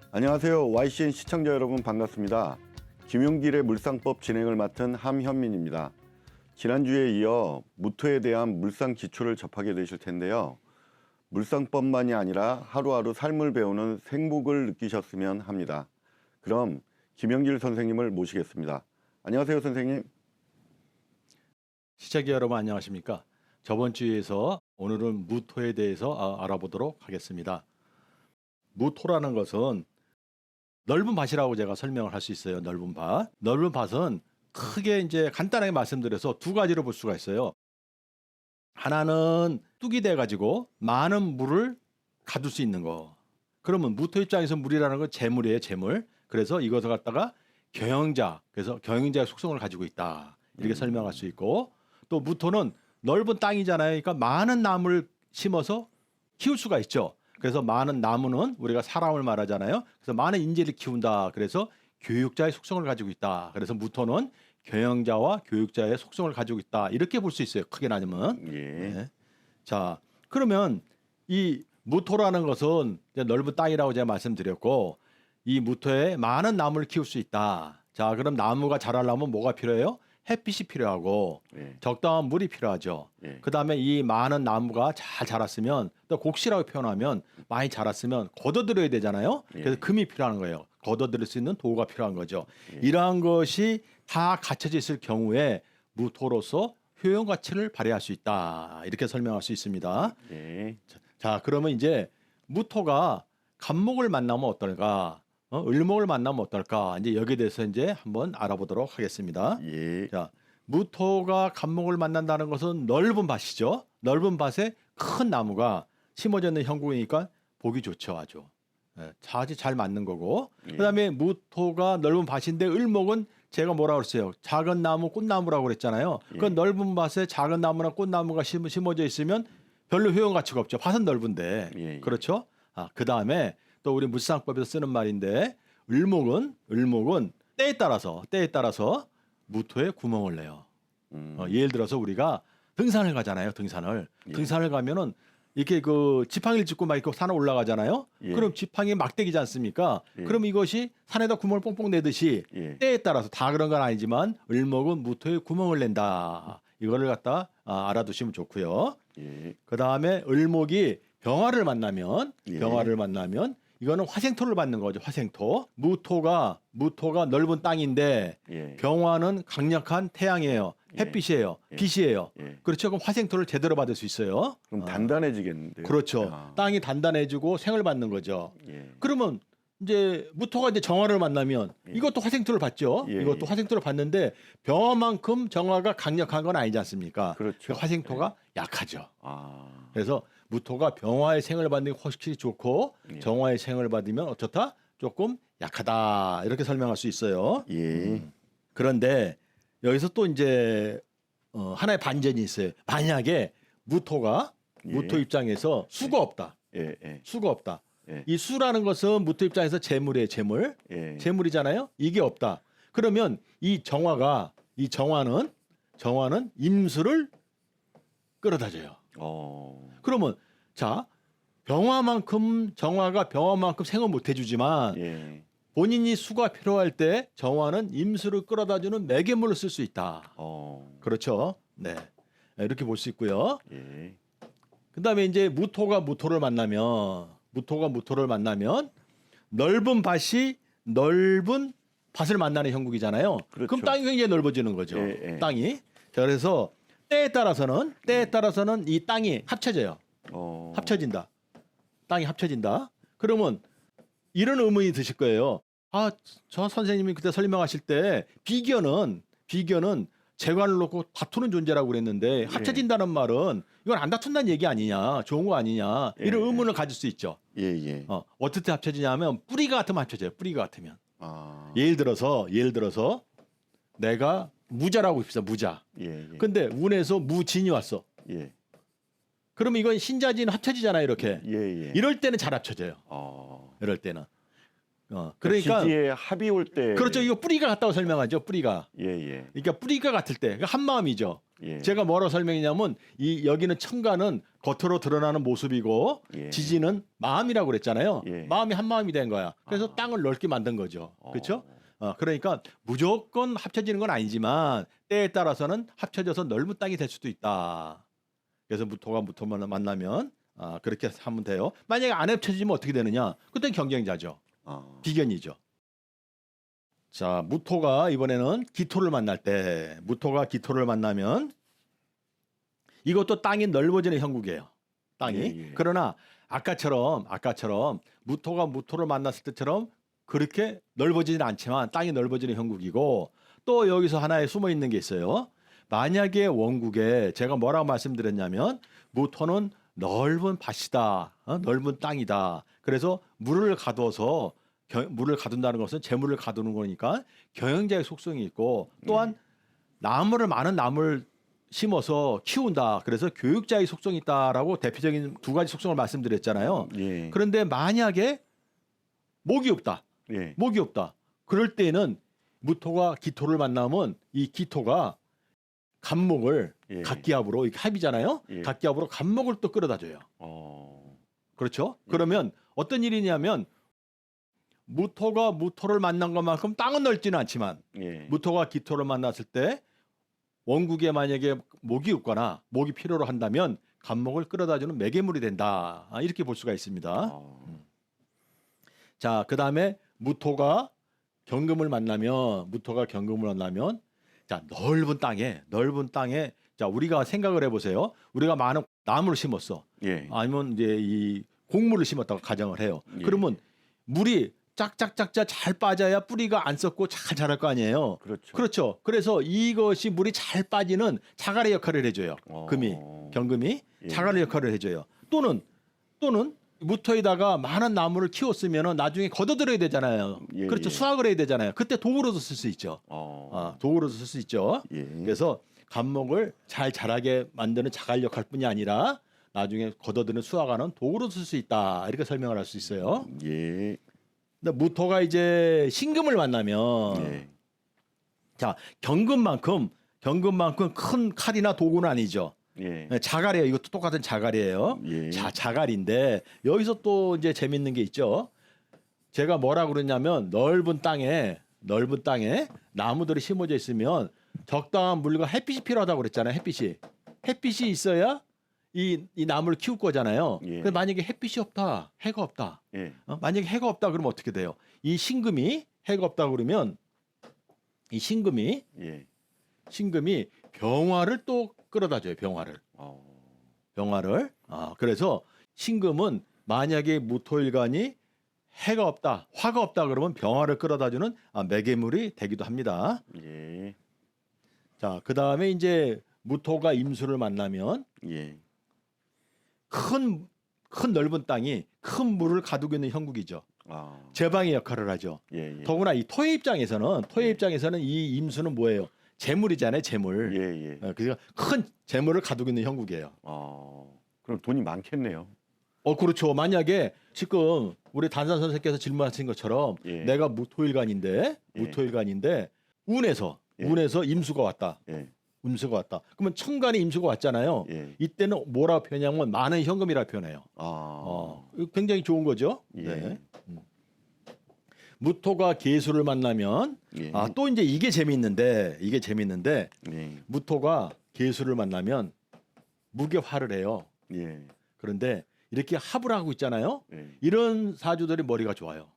안녕하세요. YCN 시청자 여러분 반갑습니다. 김용길의 물상법 진행을 맡은 함현민입니다. 지난주에 이어 무토에 대한 물상 기초를 접하게 되실 텐데요. 물상법만이 아니라 하루하루 삶을 배우는 생목을 느끼셨으면 합니다. 그럼 김용길 선생님을 모시겠습니다. 안녕하세요, 선생님. 시청자 여러분 안녕하십니까? 저번 주에서 오늘은 무토에 대해서 알아보도록 하겠습니다. 무토라는 것은 넓은 밭이라고 제가 설명을 할 수 있어요. 넓은 밭. 넓은 밭은 크게 이제 간단하게 말씀드려서 두 가지로 볼 수가 있어요. 하나는 뚝이 돼 가지고 많은 물을 가둘 수 있는 거. 그러면 무토 입장에서 물이라는 건 재물이에요, 재물. 그래서 이것을 갖다가 경영자, 그래서 경영자의 속성을 가지고 있다. 이렇게 설명할 수 있고, 또 무토는 넓은 땅이잖아요. 그러니까 많은 나무를 심어서 키울 수가 있죠. 그래서 많은 나무는 우리가 사람을 말하잖아요. 그래서 많은 인재를 키운다. 그래서 교육자의 속성을 가지고 있다. 그래서 무토는 경영자와 교육자의 속성을 가지고 있다. 이렇게 볼 수 있어요. 크게 나누면. 예. 네. 자, 그러면 이 무토라는 것은 이제 넓은 땅이라고 제가 말씀드렸고, 이 무토에 많은 나무를 키울 수 있다. 자, 그럼 나무가 자라려면 뭐가 필요해요? 햇빛이 필요하고 예. 적당한 물이 필요하죠. 예. 그다음에 이 많은 나무가 잘 자랐으면, 또 곡시라고 표현하면 많이 자랐으면 걷어들여야 되잖아요. 그래서 예. 금이 필요한 거예요. 걷어들일 수 있는 도구가 필요한 거죠. 예. 이러한 것이 다 갖춰져 있을 경우에 무토로서 효용 가치를 발휘할 수 있다. 이렇게 설명할 수 있습니다. 예. 자, 그러면 이제 무토가 간목을 만나면 어떨까? 을목을 만나면 어떨까? 이제 여기에 대해서 이제 한번 알아보도록 하겠습니다. 예. 자, 무토가 간목을 만난다는 것은 넓은 밭이죠. 넓은 밭에 큰 나무가 심어져 있는 형국이니까 보기 좋죠, 아주. 아주 잘 맞는 거고. 예. 그다음에 무토가 넓은 밭인데 을목은 제가 뭐라고 그랬어요? 작은 나무, 꽃나무라고 그랬잖아요. 예. 그 넓은 밭에 작은 나무나 꽃나무가 심어져 있으면 별로 효용 가치가 없죠. 밭은 넓은데. 예. 그렇죠? 그다음에 또 우리 물상법에서 쓰는 말인데, 을목은 때에 따라서 무토에 구멍을 내요. 예를 들어서 우리가 등산을 가잖아요. 등산을 가면은 이렇게 그 지팡이를 짚고 막 이렇게 산에 올라가잖아요. 예. 그럼 지팡이 막대기지 않습니까? 예. 그럼 이것이 산에다 구멍을 뽕뽕 내듯이 예. 때에 따라서 다 그런 건 아니지만 을목은 무토에 구멍을 낸다. 이거를 갖다 알아두시면 좋고요. 예. 그다음에 을목이 병화를 만나면 예. 이거는 화생토를 받는 거죠. 화생토. 무토가 넓은 땅인데 예. 병화는 강력한 태양이에요. 예. 햇빛이에요. 예. 빛이에요. 예. 그렇죠. 그럼 화생토를 제대로 받을 수 있어요. 그럼 단단해지겠는데요. 그렇죠. 아. 땅이 단단해지고 생을 받는 거죠. 예. 그러면 이제 무토가 이제 정화를 만나면 이것도 화생토를 받죠. 예. 이것도 화생토를 받는데 병화만큼 정화가 강력한 건 아니지 않습니까? 그렇죠. 화생토가 약하죠. 아. 그래서 무토가 병화의 생을 받는 게 확실히 좋고 예. 정화의 생을 받으면 어떻다? 조금 약하다. 이렇게 설명할 수 있어요. 예. 그런데 여기서 또 이제 하나의 반전이 있어요. 만약에 무토 입장에서 수가 없다. 예. 예. 수가 없다. 예. 이 수라는 것은 무토 입장에서 재물이에요. 재물. 예. 재물이잖아요. 이게 없다. 그러면 이 정화는 임수를 끌어다 줘요. 그러면 자, 정화가 병화만큼 생을 못 해주지만 예. 본인이 수가 필요할 때 정화는 임수를 끌어다주는 매개물로 쓸 수 있다. 그렇죠? 네, 이렇게 볼 수 있고요. 예. 그다음에 이제 무토가 무토를 만나면 넓은 밭을 만나는 형국이잖아요. 그렇죠. 그럼 땅이 굉장히 넓어지는 거죠. 예, 예. 땅이. 자, 그래서 때에 따라서는 이 땅이 합쳐져요. 합쳐진다. 땅이 합쳐진다. 그러면 이런 의문이 드실 거예요. 저 선생님이 그때 설명하실 때 비견은 재관을 놓고 다투는 존재라고 그랬는데 합쳐진다는 말은 이건 안 다툰다는 얘기 아니냐, 좋은 거 아니냐, 이런 의문을 가질 수 있죠. 예. 예. 어떻게 합쳐지냐면 뿌리가 같으면 합쳐져요. 뿌리가 같으면. 아. 예를 들어서 내가 무자라고 합시다. 무자. 예. 예. 근데 운에서 무진이 왔어. 예. 그러면 이건 신자진 합쳐지잖아요. 이렇게. 예. 예. 이럴 때는 잘 합쳐져요. 어. 이럴 때는. 그러니까 지지에 합이 올 때. 그렇죠. 이거 뿌리가 같다고 설명하죠. 뿌리가. 예, 예. 그러니까 뿌리가 같을 때 그러니까 한 마음이죠. 예. 제가 뭐라고 설명했냐면 이 여기는 청가는 겉으로 드러나는 모습이고 예. 지지는 마음이라고 그랬잖아요. 예. 마음이 한 마음이 된 거야. 그래서 땅을 넓게 만든 거죠. 그렇죠? 그러니까 무조건 합쳐지는 건 아니지만 때에 따라서는 합쳐져서 넓은 땅이 될 수도 있다. 그래서 무토가 만나면 그렇게 하면 돼요. 만약에 안 합쳐지면 어떻게 되느냐? 그땐 경쟁자죠. 비견이죠. 자, 무토가 이번에는 기토를 만날 때 무토가 기토를 만나면 이것도 땅이 넓어지는 형국이에요. 땅이. 예, 예. 그러나 아까처럼 무토가 무토를 만났을 때처럼 그렇게 넓어지진 않지만 땅이 넓어지는 형국이고 또 여기서 하나에 숨어 있는 게 있어요. 만약에 원국에 제가 뭐라고 말씀드렸냐면 무토는 넓은 밭이다. 넓은 땅이다. 그래서 물을 가둬서 물을 가둔다는 것은 재물을 가두는 거니까 경영자의 속성이 있고 또한 많은 나무를 심어서 키운다. 그래서 교육자의 속성이 있다라고 대표적인 두 가지 속성을 말씀드렸잖아요. 예. 그런데 만약에 목이 없다. 예. 목이 없다. 그럴 때는 무토가 기토를 만나면 이 기토가 간목을 예. 각기압으로 이게 합이잖아요. 예. 각기압으로 간목을 또 끌어다 줘요. 그렇죠? 예. 그러면 어떤 일이냐면 무토가 무토를 만난 것만큼 땅은 넓지는 않지만 예. 무토가 기토를 만났을 때 원국에 만약에 목이 없거나 목이 필요로 한다면 간목을 끌어다주는 매개물이 된다. 이렇게 볼 수가 있습니다. 자, 그다음에 무토가 경금을 만나면 자, 넓은 땅에 자, 우리가 생각을 해보세요. 우리가 많은 나무를 심었어. 예. 아니면 이제 이 곡물을 심었다고 가정을 해요. 예. 그러면 물이 짝짝짝짝 잘 빠져야 뿌리가 안 썩고 잘 자랄 거 아니에요. 그렇죠. 그렇죠. 그래서 이것이 물이 잘 빠지는 자갈의 역할을 해줘요. 경금이 예. 자갈의 역할을 해줘요. 또는 무토에다가 많은 나무를 키웠으면 나중에 걷어들여야 되잖아요. 예, 그렇죠. 예. 수확을 해야 되잖아요. 그때 도구로도 쓸 수 있죠. 도구로도 쓸 수 있죠. 예. 그래서 간목을 잘 자라게 만드는 자갈 역할뿐이 아니라 나중에 걷어들이는 수확하는 도구로 쓸 수 있다. 이렇게 설명을 할 수 있어요. 예. 근데 무토가 이제 신금을 만나면 예. 자, 경금만큼 큰 칼이나 도구는 아니죠. 예. 자갈이에요. 이것도 똑같은 자갈이에요. 예. 자, 자갈인데 여기서 또 이제 재밌는 게 있죠. 제가 뭐라고 그랬냐면 넓은 땅에 나무들이 심어져 있으면 적당한 물과 햇빛이 필요하다고 그랬잖아요. 햇빛이 있어야 이 나무를 키울 거잖아요. 예. 근데 만약에 햇빛이 없다, 해가 없다. 예. 만약에 해가 없다 그러면 어떻게 돼요? 이 신금이 해가 없다 그러면 이 신금이 병화를 또 끌어다 줘요. 병화를. 그래서 신금은 만약에 무토일간이 해가 없다, 화가 없다 그러면 병화를 끌어다 주는 매개물이 되기도 합니다. 예. 자, 그다음에 이제 무토가 임수를 만나면 예. 큰 넓은 땅이 큰 물을 가두고 있는 형국이죠. 제방의 역할을 하죠. 예. 예. 더구나 이 토의 입장에서는 이 임수는 뭐예요? 재물이잖아요, 재물. 예. 예. 그래서 큰 재물을 가두고 있는 형국이에요. 그럼 돈이 많겠네요. 그렇죠. 만약에 지금 우리 단산 선생께서 질문하신 것처럼 예. 내가 무토일간인데 운에서 임수가 왔다. 예. 임수가 왔다. 그러면 천간에 임수가 왔잖아요. 예. 이때는 뭐라고 표현하면 많은 현금이라 표현해요. 이거 굉장히 좋은 거죠. 예. 네. 무토가 계수를 만나면 예. 또 이제 이게 재밌는데 예. 무토가 계수를 만나면 무게화를 해요. 예. 그런데 이렇게 합을 하고 있잖아요. 예. 이런 사주들이 머리가 좋아요.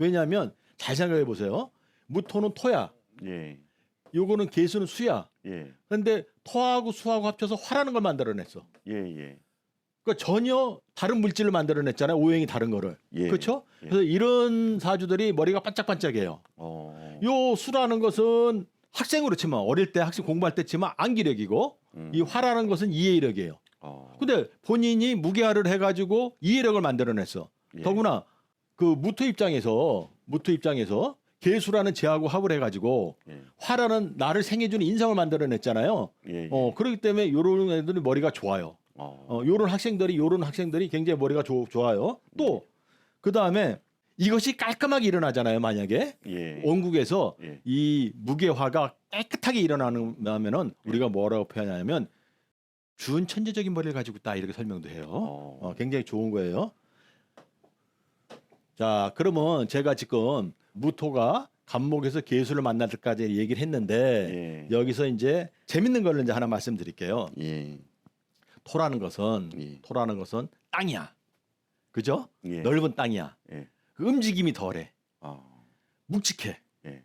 왜냐하면 잘 생각해 보세요. 무토는 토야. 예. 요거는 계수는 수야. 예. 그런데 토하고 수하고 합쳐서 화라는 걸 만들어냈어. 예. 그러니까 전혀 다른 물질을 만들어냈잖아요. 오행이 다른 거를. 예. 그렇죠? 예. 그래서 이런 사주들이 머리가 반짝반짝해요. 요 수라는 것은 학생으로 치면 어릴 때 학생 공부할 때 치면 암기력이고 이 화라는 것은 이해력이에요. 근데 본인이 무게화를 해가지고 이해력을 만들어냈어. 예. 더구나 그 무토 입장에서 계수라는 제하고 합을 해가지고 예. 화라는 나를 생해주는 인성을 만들어냈잖아요. 예. 그렇기 때문에 이런 애들이 머리가 좋아요. 요런 학생들이 굉장히 머리가 좋아요. 또 그 다음에 이것이 깔끔하게 일어나잖아요. 만약에 예. 원국에서 예. 이 무게화가 깨끗하게 일어나면은 우리가 뭐라고 표현하냐면 준천재적인 머리를 가지고 있다 이렇게 설명도 해요. 굉장히 좋은 거예요. 자, 그러면 제가 지금 무토가 간목에서 계수를 만날 때까지 얘기를 했는데 예. 여기서 이제 재밌는 걸 이제 하나 말씀드릴게요. 예. 토라는 것은 예. 땅이야. 그죠? 예. 넓은 땅이야. 예. 그 움직임이 덜해. 아. 묵직해. 예.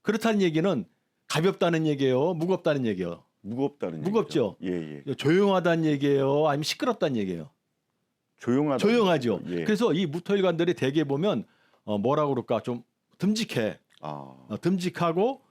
그렇다는 얘기는 가볍다는 얘기예요. 무겁다는 얘기예요. 무겁다는 무겁죠? 얘기죠. 예, 예. 조용하다는 얘기예요. 아니면 시끄럽다는 얘기예요. 조용하다. 조용하죠. 예. 그래서 이 무토일관들이 대개 보면 뭐라고 그럴까 좀 듬직해. 아. 듬직하고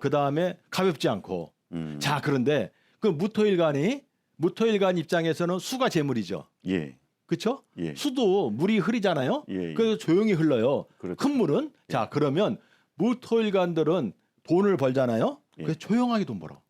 그다음에 가볍지 않고. 자, 그런데 그 무토일관 입장에서는 수가 재물이죠. 예. 그렇죠? 예. 수도 물이 흐리잖아요. 예. 그래서 조용히 흘러요. 그렇죠. 큰 물은 자, 그러면 무토일관들은 돈을 벌잖아요. 예. 그래서 조용하게 돈 벌어.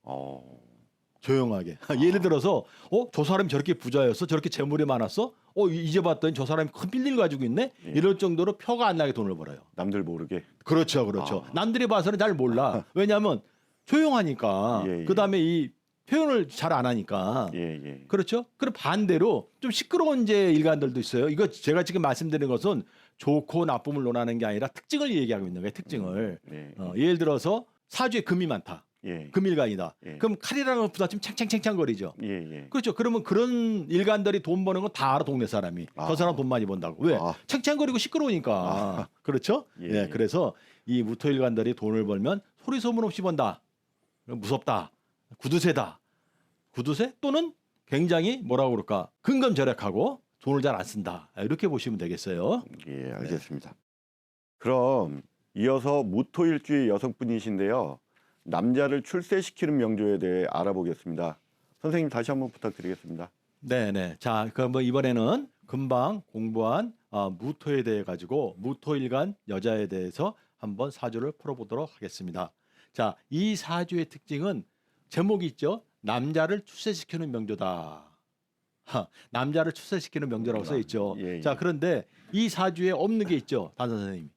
조용하게. 아. 예를 들어서 저 사람이 저렇게 부자였어? 저렇게 재물이 많았어? 이제 봤더니 저 사람이 큰 빌딩을 가지고 있네? 예. 이럴 정도로 표가 안 나게 돈을 벌어요. 남들 모르게. 그렇죠. 남들이 봐서는 잘 몰라. 왜냐하면 조용하니까. 예, 예. 그다음에 이 표현을 잘 안 하니까. 예, 예. 그렇죠? 그럼 반대로 좀 시끄러운 이제 일간들도 있어요. 이거 제가 지금 말씀드리는 것은 좋고 나쁨을 논하는 게 아니라 특징을 얘기하고 있는 거예요. 특징을. 예. 예를 들어서 사주에 금이 많다. 예. 금일간이다. 예. 그럼 칼이라는 것보다 좀 챙챙챙창거리죠. 예, 예. 그렇죠. 그러면 그런 일간들이 돈 버는 건 다 알아, 동네 사람이. 아. 저 사람 돈 많이 번다고. 왜? 아. 챙챙거리고 시끄러우니까. 그렇죠? 예, 네, 예. 그래서 이 무토 일간들이 돈을 벌면 소리 소문 없이 번다. 무섭다. 구두쇠다. 구두쇠 또는 굉장히 뭐라고 그럴까? 근검절약하고 돈을 잘 안 쓴다. 이렇게 보시면 되겠어요. 예, 알겠습니다. 그럼 이어서 무토일주의 여성분이신데요. 남자를 출세시키는 명조에 대해 알아보겠습니다. 선생님 다시 한번 부탁드리겠습니다. 네네. 자, 그럼 뭐 이번에는 금방 공부한 무토에 대해 가지고 무토일간 여자에 대해서 한번 사주를 풀어보도록 하겠습니다. 자, 이 사주의 특징은 제목이 있죠. 남자를 출세시키는 명조다. 남자를 출세시키는 명조라고 써 있죠. 예, 예. 자, 그런데 이 사주에 없는 게 있죠, 단사 선생님.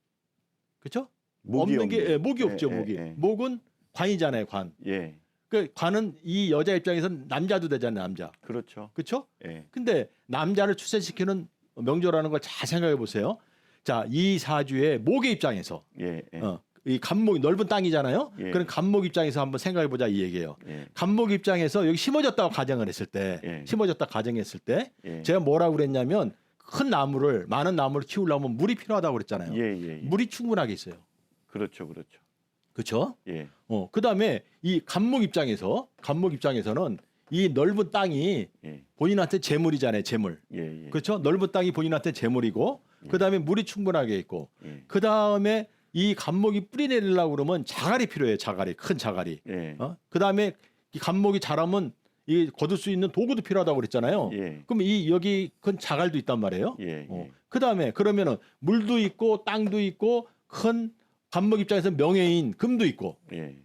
그렇죠? 목이 없는 게 목이 없죠, 예, 목이. 예. 목은 관이잖아요, 관. 예, 그 관은 이 여자 입장에서는 남자도 되잖아요, 남자. 그렇죠. 그렇죠? 예, 근데 남자를 출세시키는 명조라는 걸 잘 생각해 보세요. 자, 이 사주의 목의 입장에서 예, 예. 이 간목이 넓은 땅이잖아요. 예. 그런 간목 입장에서 한번 생각해 보자 이 얘기예요. 예, 간목 입장에서 여기 심어졌다고 가정을 했을 때, 예. 심어졌다 가정했을 때, 예. 제가 뭐라고 그랬냐면 많은 나무를 키우려면 물이 필요하다고 그랬잖아요. 예, 예, 예. 물이 충분하게 있어요. 그렇죠, 그렇죠. 그렇죠? 예, 그다음에 이 간목 입장에서는 이 넓은 땅이 예, 본인한테 재물이잖아요, 재물. 예, 예. 그렇죠? 넓은 땅이 본인한테 재물이고, 그다음에 물이 충분하게 있고, 예, 그다음에 이 간목이 뿌리 내리려고 그러면 자갈이 필요해요. 큰 자갈이. 예, 그다음에 이 간목이 자라면 이 거둘 수 있는 도구도 필요하다고 그랬잖아요. 예, 그럼 여기 큰 자갈도 있단 말이에요. 예, 예. 그다음에 그러면은 물도 있고 땅도 있고 큰 간목 입장에서 명예인 금도 있고. 예,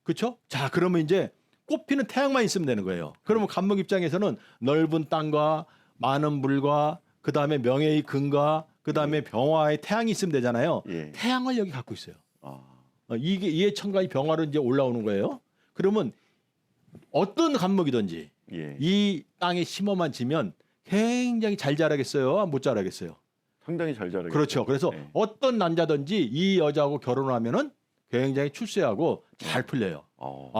그렇죠? 자, 그러면 이제 꽃피는 태양만 있으면 되는 거예요. 그러면 간목 입장에서는 넓은 땅과 많은 물과 그다음에 명예의 금과 그다음에 병화의 태양이 있으면 되잖아요. 예. 태양을 여기 갖고 있어요. 아, 이게 이해천간이 병화로 이제 올라오는 거예요. 그러면 어떤 간목이든지 예. 이 땅에 심어만 지면 굉장히 잘 자라겠어요? 못 자라겠어요? 상당히 잘 자라겠죠. 그렇죠. 그래서 예. 어떤 남자든지 이 여자하고 결혼하면은 굉장히 출세하고 잘 풀려요.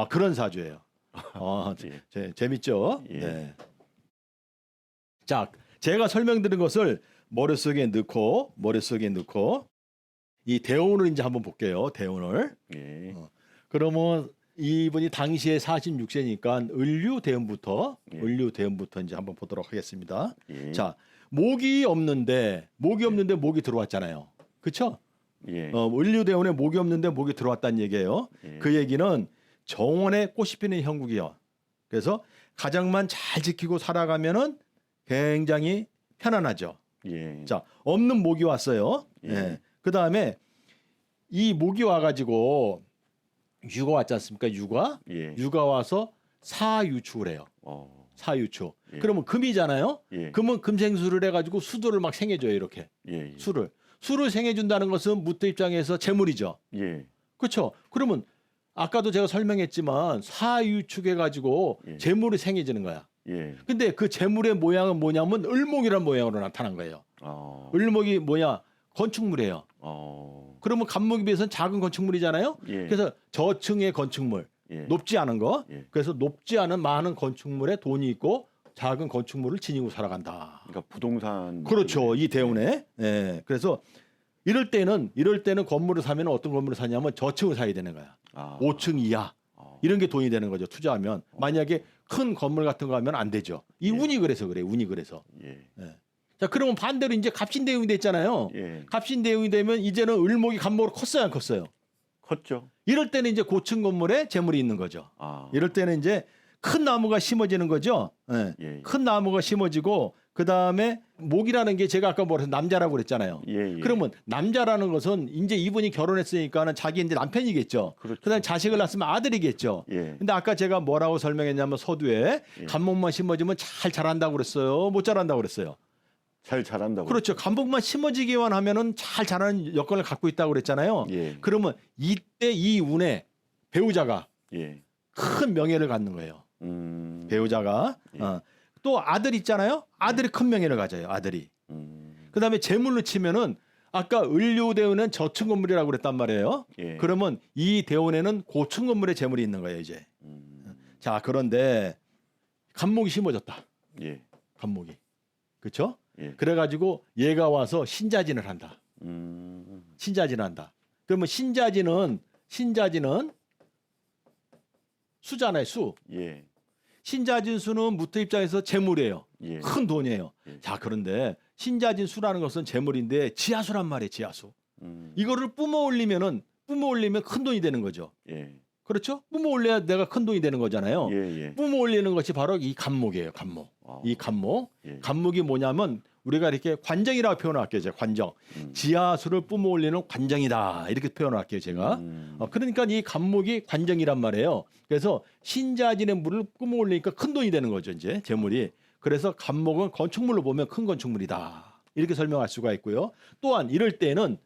그런 사주예요. 예. 재밌죠? 예. 네. 자, 제가 설명드린 것을 머릿속에 넣고 이 대운을 이제 한번 볼게요. 대운을. 예. 그러면 이분이 당시에 46세니까 을류 대운부터 이제 한번 보도록 하겠습니다. 예. 자, 목이 없는데 목이 들어왔잖아요. 그렇죠? 예. 을류 대운에 목이 없는데 목이 들어왔다는 얘기예요. 예. 그 얘기는 정원에 꽃이 피는 형국이요. 그래서 가정만 잘 지키고 살아가면은 굉장히 편안하죠. 예. 자, 없는 목이 왔어요. 예. 예. 그다음에 이 목이 와가지고 유가 왔지 않습니까? 예. 유가 와서 사유축을 해요. 사유축. 예. 그러면 금이잖아요. 예. 금은 금생수를 해가지고 수도를 막 생해줘요. 이렇게 예. 수를 수를 생해 준다는 것은 무토 입장에서 재물이죠. 예. 그렇죠? 그러면 아까도 제가 설명했지만 사유축해 가지고 예. 재물이 생겨지는 거야. 예. 근데 그 재물의 모양은 뭐냐면 을목이라는 모양으로 나타난 거예요. 을목이 뭐냐? 건축물이에요. 그러면 간목에 비해서는 작은 건축물이잖아요. 예. 그래서 저층의 건축물, 예. 높지 않은 거. 예. 그래서 높지 않은 많은 건축물에 돈이 있고 작은 건축물을 지니고 살아간다. 그러니까 부동산. 그렇죠. 이 대운에. 예. 그래서 이럴 때는 건물을 사면 어떤 건물을 사냐면 저층을 사야 되는 거야. 5층 이하. 이런 게 돈이 되는 거죠. 투자하면. 만약에 큰 건물 같은 거 하면 안 되죠. 이 예. 운이 그래서 그래. 운이 그래서. 예. 예. 자, 그러면 반대로 이제 갑신대운이 됐잖아요. 예. 갑신대운이 되면 이제는 을목이 간목으로 컸어요, 안 컸어요? 컸죠. 이럴 때는 이제 고층 건물에 재물이 있는 거죠. 이럴 때는 이제 큰 나무가 심어지는 거죠. 예. 예. 큰 나무가 심어지고 그 다음에 목이라는 게 제가 아까 뭐래서 남자라고 그랬잖아요. 예. 예. 그러면 남자라는 것은 이제 이분이 결혼했으니까는 자기 이제 남편이겠죠. 그렇죠. 그다음에 자식을 낳았으면 아들이겠죠. 예. 근데 아까 제가 뭐라고 설명했냐면 서두에 예. 간목만 심어지면 잘 자란다고 그랬어요. 못 자란다고 그랬어요. 잘 자란다고. 그렇죠. 간목만 심어지기만 하면은 잘 자라는 여건을 갖고 있다고 그랬잖아요. 예. 그러면 이때 이 운에 배우자가 예. 큰 명예를 갖는 거예요. 배우자가. 예. 또 아들 있잖아요. 아들이 큰 명예를 가져요. 아들이. 음. 그다음에 재물로 치면은 아까 을료대운은 저층 건물이라고 그랬단 말이에요. 예. 그러면 이 대운에는 고층 건물에 재물이 있는 거예요, 이제. 자, 그런데 간목이 심어졌다. 예. 간목이. 그렇죠? 예. 그래가지고 얘가 와서 신자진을 한다. 신자진을 한다. 그러면 신자진은 수잖아요, 수. 예. 신자진 수는 무토 입장에서 재물이에요. 예. 큰 돈이에요. 예. 자, 그런데 신자진 수라는 것은 재물인데 지하수란 말이에요, 지하수. 음. 이거를 뿜어 올리면 큰 돈이 되는 거죠. 예. 그렇죠? 뿜어 올려야 내가 큰 돈이 되는 거잖아요. 예. 예. 뿜어 올리는 것이 바로 이 간목이에요, 간목. 이 간목. 예. 간목이 뭐냐면 우리가 이렇게 관정이라고 표현할게요, 제가 관정. 지하수를 뿜어 올리는 관정이다. 이렇게 표현할게요, 제가. 그러니까 이 간목이 관정이란 말이에요. 그래서 신자진의 물을 뿜어 올리니까 큰 돈이 되는 거죠, 이제 재물이. 그래서 간목은 건축물로 보면 큰 건축물이다. 이렇게 설명할 수가 있고요. 또한 이럴 때는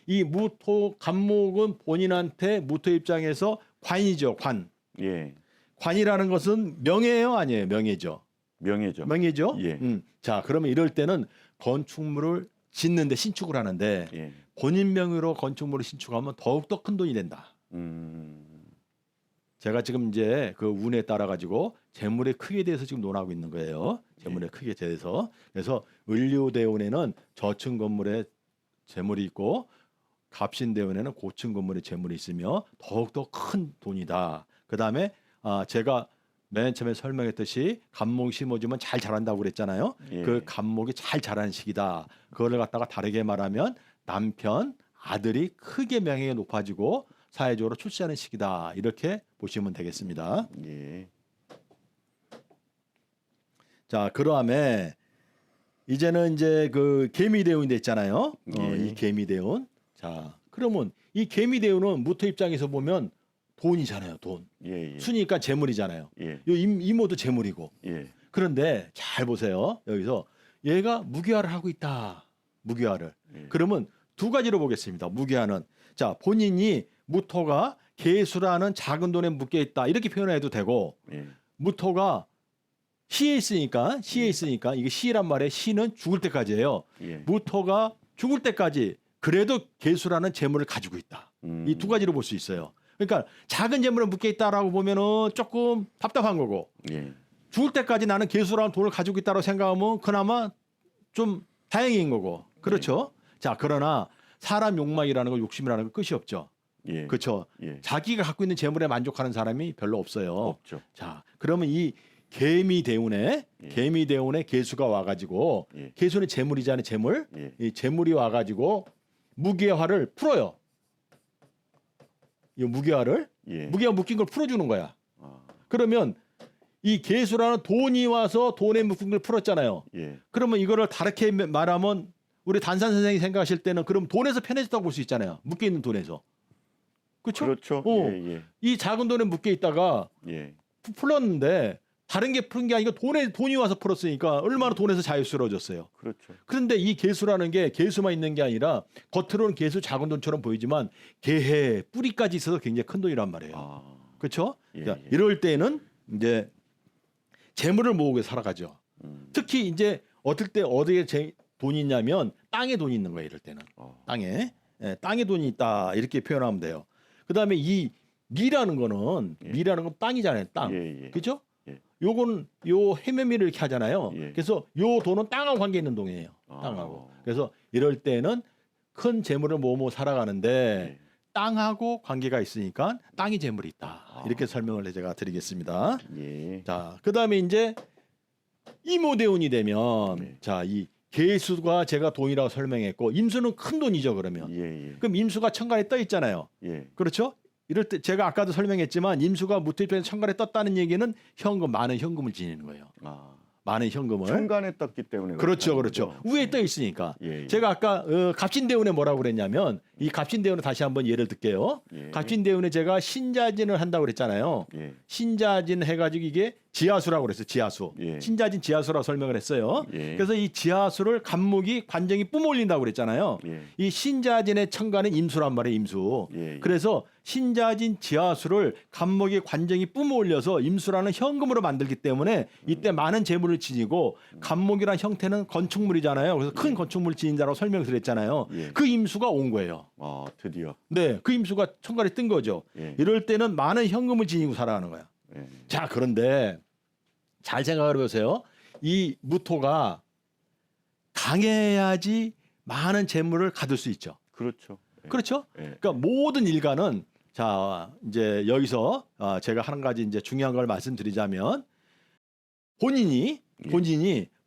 이 무토 간목은 본인한테 무토 입장에서 관이죠, 관. 예. 관이라는 것은 명예예요, 아니에요? 명예죠. 명예죠. 명예죠. 예. 자, 그러면 이럴 때는 건축물을 짓는데 신축을 하는데 예. 본인 명의로 건축물을 신축하면 더욱더 큰 돈이 된다. 제가 지금 이제 그 운에 따라 가지고 재물의 크기에 대해서 지금 논하고 있는 거예요. 재물의 크기에 대해서. 그래서 을료대운에는 저층 건물에 재물이 있고 갑신대운에는 고층 건물에 재물이 있으며 더욱더 큰 돈이다. 그다음에 제가 맨 처음에 설명했듯이 간목이 심어주면 잘 자란다고 그랬잖아요. 예. 그 간목이 잘 자라는 시기다. 그거를 갖다가 다르게 말하면 남편, 아들이 크게 명예가 높아지고 사회적으로 출세하는 시기다. 이렇게 보시면 되겠습니다. 예. 자, 그다음에 이제는 이제 그 개미대운이 됐잖아요. 예. 이 개미대운. 자, 그러면 이 개미대운은 무토 입장에서 보면 돈이잖아요, 돈. 예. 예. 순이니까 재물이잖아요. 예. 이모도 재물이고. 예. 그런데 잘 보세요. 여기서 얘가 무기화를 하고 있다. 무기화를. 예. 그러면 두 가지로 보겠습니다. 무기화는. 자, 본인이 무토가 개수라는 작은 돈에 묶여 있다. 이렇게 표현해도 되고 예. 무토가 시에 있으니까 이게 시란 말에 시는 죽을 때까지예요. 예. 무토가 죽을 때까지 그래도 개수라는 재물을 가지고 있다. 이 두 가지로 볼 수 있어요. 그러니까 작은 재물에 묶여 있다라고 보면은 조금 답답한 거고 예. 죽을 때까지 나는 개수라는 돈을 가지고 있다고 생각하면 그나마 좀 다행인 거고. 그렇죠? 자, 그러나 사람 욕망이라는 건 욕심이라는 건 끝이 없죠. 예. 그렇죠? 예. 자기가 갖고 있는 재물에 만족하는 사람이 별로 없어요. 없죠. 자, 그러면 이 개미대운에 개수가 와가지고 예. 개수는 재물이잖아요, 재물. 예. 이 재물이 와가지고 무기화를 풀어요. 이 무기화를 예. 무기화 묶인 걸 풀어주는 거야. 아. 그러면 이 개수라는 돈이 와서 돈에 묶인 걸 풀었잖아요. 예. 그러면 이거를 다르게 말하면 우리 단산 선생이 생각하실 때는 그럼 돈에서 편해졌다고 볼 수 있잖아요. 묶여 있는 돈에서. 그렇죠? 그렇죠. 예. 예. 이 작은 돈에 묶여 있다가 예. 풀었는데 다른 게 푸는 게 아니고 돈이 와서 풀었으니까 얼마나 돈에서 자유스러워졌어요. 그렇죠. 그런데 이 개수라는 게 개수만 있는 게 아니라 겉으로는 개수 작은 돈처럼 보이지만 개해 뿌리까지 있어서 굉장히 큰 돈이란 말이에요. 아, 그렇죠? 예, 그러니까 예. 이럴 때는 이제 재물을 모으고 살아가죠. 특히 이제 어떨 때 어디에 돈이 있냐면 땅에 돈이 있는 거예요. 이럴 때는 땅에 땅에 돈이 있다 이렇게 표현하면 돼요. 그다음에 이 미라는 거는 예. 미라는 건 땅이잖아요. 땅, 예, 예. 그죠? 예. 요건 요 해면미를 이렇게 하잖아요. 예. 그래서 요 돈은 땅하고 관계 있는 돈이에요. 아. 땅하고. 그래서 이럴 때는 큰 재물을 모으고 살아가는데 예. 땅하고 관계가 있으니까 땅이 재물이 있다. 아. 이렇게 설명을 제가 드리겠습니다. 예. 자, 그다음에 이제 이모대운이 되면 네. 자, 이 개수가 제가 돈이라고 설명했고 임수는 큰 돈이죠, 그러면. 예, 예. 그럼 임수가 천간에 떠 있잖아요. 예. 그렇죠? 이럴 때 제가 아까도 설명했지만 임수가 무토입장에서 천간에 떴다는 얘기는 현금, 많은 현금을 지니는 거예요. 아, 많은 현금을. 천간에 떴기 때문에 그렇죠, 그렇다는 그렇죠. 거죠. 위에 떠 있으니까. 예, 예. 제가 아까 갑신대운에 뭐라고 그랬냐면 이 갑신대운에 다시 한번 예를 들게요. 예. 갑신대운에 제가 신자진을 한다고 그랬잖아요. 예. 신자진 해가지고 이게 지하수라고 그랬어요. 지하수. 예. 신자진 지하수라고 설명을 했어요. 예. 그래서 이 지하수를 간목이 관정이 뿜어올린다고 그랬잖아요. 예. 이 신자진의 천간은 임수란 말이에요. 임수. 예. 그래서 신자진 지하수를 간목이 관정이 뿜어올려서 임수라는 현금으로 만들기 때문에 이때 많은 재물을 지니고 간목이란 형태는 건축물이잖아요. 그래서 큰 건축물을 지닌 자라고 설명을 드렸잖아요. 예. 그 임수가 온 거예요. 아, 드디어. 네, 그 임수가 천간에 뜬 거죠. 예. 이럴 때는 많은 현금을 지니고 살아가는 거야. 예. 자, 그런데 잘 생각을 해보세요. 이 무토가 강해야지 많은 재물을 가질 수 있죠. 그렇죠. 예. 그렇죠? 예. 그러니까 모든 일가는 자, 이제 여기서 제가 한 가지 이제 중요한 걸 말씀드리자면 본인이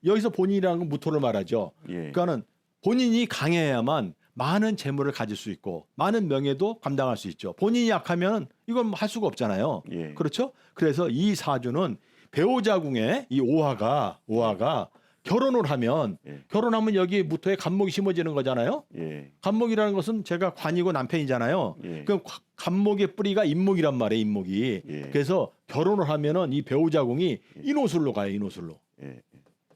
여기서 본인이라는 건 무토를 말하죠. 예. 그러니까는 본인이 강해야만 많은 재물을 가질 수 있고 많은 명예도 감당할 수 있죠. 본인이 약하면 이건 할 수가 없잖아요. 예. 그렇죠? 그래서 이 사주는 배우자궁에 이 오화가 결혼을 하면 예. 결혼하면 여기 무토에 간목이 심어지는 거잖아요. 예. 간목이라는 것은 제가 관이고 남편이잖아요. 예. 그럼 간목의 뿌리가 인목이란 말이에요. 인목이. 예. 그래서 결혼을 하면은 이 배우자궁이 인호술로 가요. 인호술로. 예.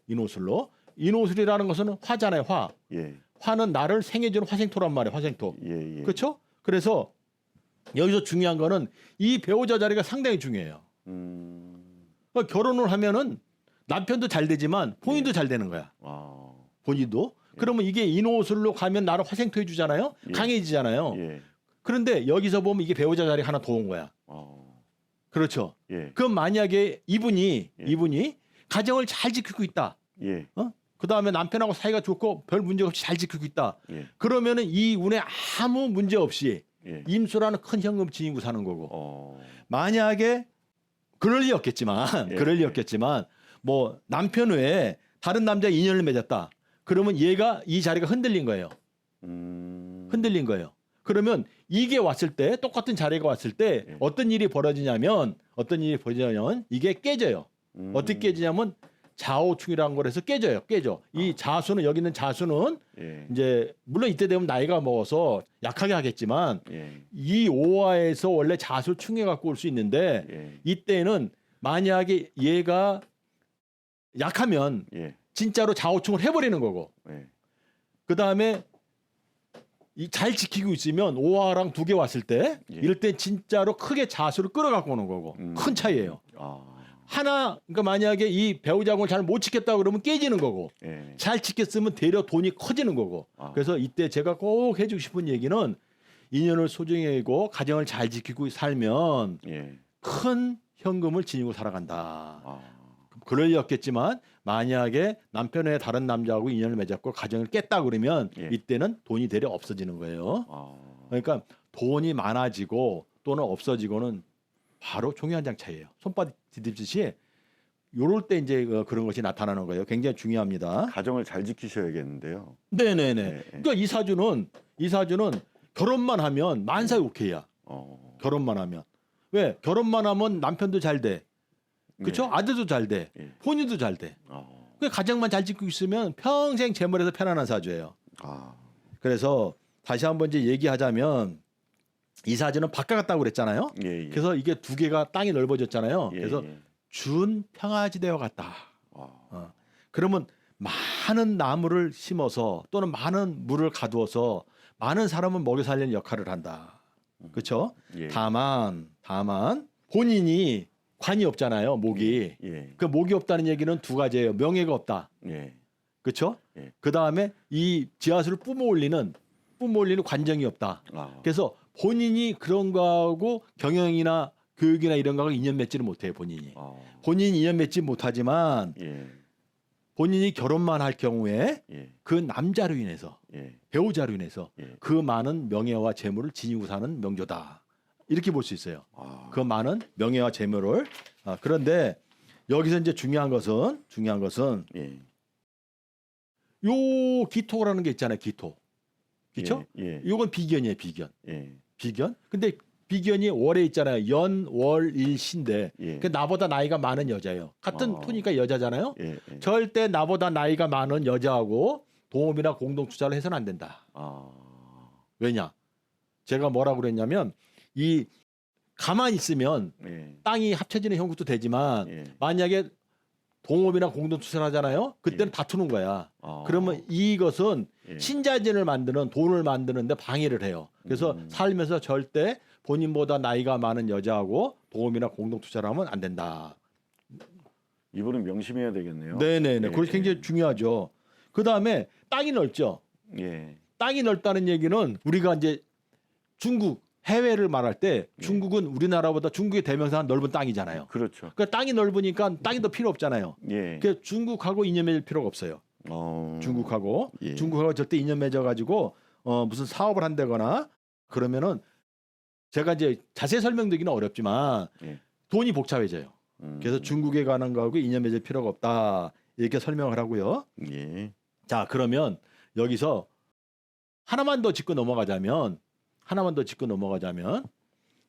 인호술로. 인호술이라는 것은 화잖아요. 화. 예. 화는 나를 생해주는 화생토란 말이에요. 화생토. 예. 예. 그렇죠? 그래서 여기서 중요한 거는 이 배우자 자리가 상당히 중요해요. 그러니까 결혼을 하면은 남편도 잘 되지만 본인도 잘 되는 거야. 아. 본인도. 그러면 이게 인호술로 가면 나를 화생토 해주잖아요. 예. 강해지잖아요. 예. 그런데 여기서 보면 이게 배우자 자리 하나 더 온 거야. 그렇죠. 예. 그럼 만약에 이분이 가정을 잘 지키고 있다. 예. 그 다음에 남편하고 사이가 좋고 별 문제 없이 잘 지키고 있다. 예. 그러면은 이 운에 아무 문제 없이 예. 임수라는 큰 현금 지니고 사는 거고. 어. 만약에 그럴 리 없겠지만, 예. 뭐 남편 외에 다른 남자 인연을 맺었다. 그러면 얘가 이 자리가 흔들린 거예요. 흔들린 거예요. 그러면 이게 왔을 때 똑같은 자리가 왔을 때 예. 어떤 일이 벌어지냐면 이게 깨져요. 어떻게 깨지냐면 자오충이라는 거에서 깨져요. 이 자수는 여기 있는 자수는 예. 이제 물론 이때 되면 나이가 먹어서 약하게 하겠지만 예. 이 오화에서 원래 자수를 충해 갖고 올 수 있는데 예. 이때는 만약에 얘가 약하면 예. 진짜로 자오충을 해버리는 거고 예. 그 다음에 잘 지키고 있으면 오화랑 두 개 왔을 때 예. 이럴 때 진짜로 크게 자수를 끌어갖고 오는 거고 큰 차이예요. 아. 그러니까 만약에 이 배우자궁을 잘 못 지켰다 그러면 깨지는 거고 예. 잘 지켰으면 되려 돈이 커지는 거고 아. 그래서 이때 제가 꼭 해주고 싶은 얘기는 인연을 소중히 하고 가정을 잘 지키고 살면 예. 큰 현금을 지니고 살아간다. 아. 그럴 리 없겠지만 만약에 남편 외에 다른 남자하고 인연을 맺었고 가정을 깼다 그러면 예. 이때는 돈이 되려 없어지는 거예요. 아. 그러니까 돈이 많아지고 또는 없어지고는 바로 종이 한 장 차이예요. 손바닥 디딥듯이 요럴 때 이제 그런 것이 나타나는 거예요. 굉장히 중요합니다. 가정을 잘 지키셔야겠는데요. 네네네. 예. 그러니까 이 사주는 결혼만 하면 만사에 오케이야. 결혼만 하면. 왜? 결혼만 하면 남편도 잘 돼. 그렇죠? 예. 아들도 잘 돼. 예. 본인도 잘 돼. 어. 그 가정만 잘 지키고 있으면 평생 재물에서 편안한 사주예요. 아. 그래서 다시 한번 이제 얘기하자면 이 사주는 바깥 같다고 그랬잖아요. 예. 예. 그래서 이게 두 개가 땅이 넓어졌잖아요. 예. 그래서 예. 준 평화지대와 같다. 아, 그러면 많은 나무를 심어서 또는 많은 물을 가두어서 많은 사람을 먹여 살리는 역할을 한다. 그렇죠? 예. 다만 본인이 관이 없잖아요. 목이. 예. 그 목이 없다는 얘기는 두 가지예요. 명예가 없다. 예. 그렇죠? 예. 그 다음에 이 지하수를 뿜어올리는 관정이 없다. 아, 그래서 본인이 그런 거하고 경영이나 교육이나 이런 거하고 인연 맺지를 못해요. 본인이. 아, 본인이 인연 맺지 못하지만 예. 본인이 결혼만 할 경우에 예. 그 남자로 인해서 예. 배우자로 인해서 예. 그 많은 명예와 재물을 지니고 사는 명조다. 이렇게 볼 수 있어요. 아, 그 많은 명예와 재물을. 그런데 여기서 이제 중요한 것은 예. 요 기토라는 게 있잖아요. 기토. 그렇죠? 예. 요건 비견이에요. 비견. 예. 비견. 근데 비견이 월에 있잖아요. 연, 월, 일, 신데 예. 그 나보다 나이가 많은 여자예요. 같은 토니까 여자잖아요. 예. 예. 절대 나보다 나이가 많은 여자하고 동업이나 공동 투자를 해서는 안 된다. 아, 왜냐? 제가 뭐라고 그랬냐면 이 가만히 있으면 예. 땅이 합쳐지는 형국도 되지만 예. 만약에 동업이나 공동 투자를 하잖아요. 그때는 예. 다투는 거야. 아, 그러면 이것은 예. 신자진을 만드는 돈을 만드는데 방해를 해요. 그래서 살면서 절대 본인보다 나이가 많은 여자하고 동업이나 공동 투자를 하면 안 된다. 이분은 명심해야 되겠네요. 네네네. 예. 그것이 굉장히 중요하죠. 그 다음에 땅이 넓죠. 예. 땅이 넓다는 얘기는 우리가 이제 중국 해외를 말할 때 중국은 우리나라보다 중국의 대명사가 넓은 땅이잖아요. 그렇죠. 그러니까 땅이 넓으니까 땅이 더 필요 없잖아요. 예. 그 중국하고 인연 맺을 필요가 없어요. 중국하고 예. 중국하고 절대 인연 맺어 가지고 무슨 사업을 한다거나 그러면은 제가 이제 자세히 설명드리기는 어렵지만 예. 돈이 복잡해져요. 그래서 중국에 관한 거하고 인연 맺을 필요가 없다 이렇게 설명을 하고요. 예. 자 그러면 여기서 하나만 더 짚고 넘어가자면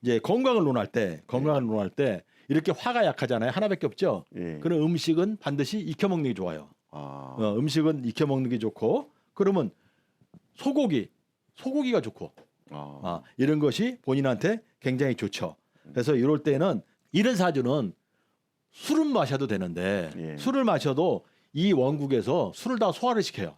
이제 건강을 논할 때 이렇게 화가 약하잖아요. 하나밖에 없죠. 예. 그런 음식은 반드시 익혀 먹는 게 좋아요. 아, 음식은 익혀 먹는 게 좋고 그러면 소고기가 좋고 이런 것이 본인한테 굉장히 좋죠. 그래서 이럴 때는 이런 사주는 술은 마셔도 되는데 예. 술을 마셔도 이 원국에서 술을 다 소화를 시켜요.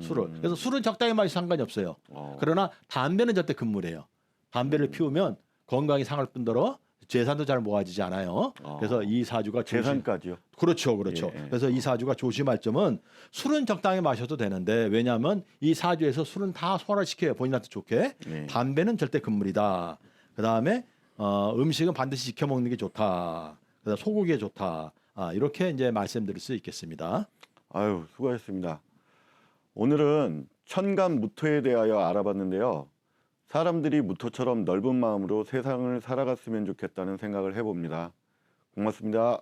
술을. 그래서 술은 적당히 마셔도 상관이 없어요. 그러나 담배는 절대 금물이에요. 담배를 피우면 건강이 상할 뿐더러 재산도 잘 모아지지 않아요. 그래서 이 사주가 재산까지요. 그렇죠. 예. 그래서 이 사주가 조심할 점은 술은 적당히 마셔도 되는데 왜냐하면 이 사주에서 술은 다 소화를 시켜요. 본인한테 좋게. 예. 담배는 절대 금물이다. 그 다음에 음식은 반드시 지켜 먹는 게 좋다. 그다음 소고기에 좋다. 이렇게 이제 말씀드릴 수 있겠습니다. 아유, 수고하셨습니다. 오늘은 천간 무토에 대하여 알아봤는데요. 사람들이 무토처럼 넓은 마음으로 세상을 살아갔으면 좋겠다는 생각을 해봅니다. 고맙습니다.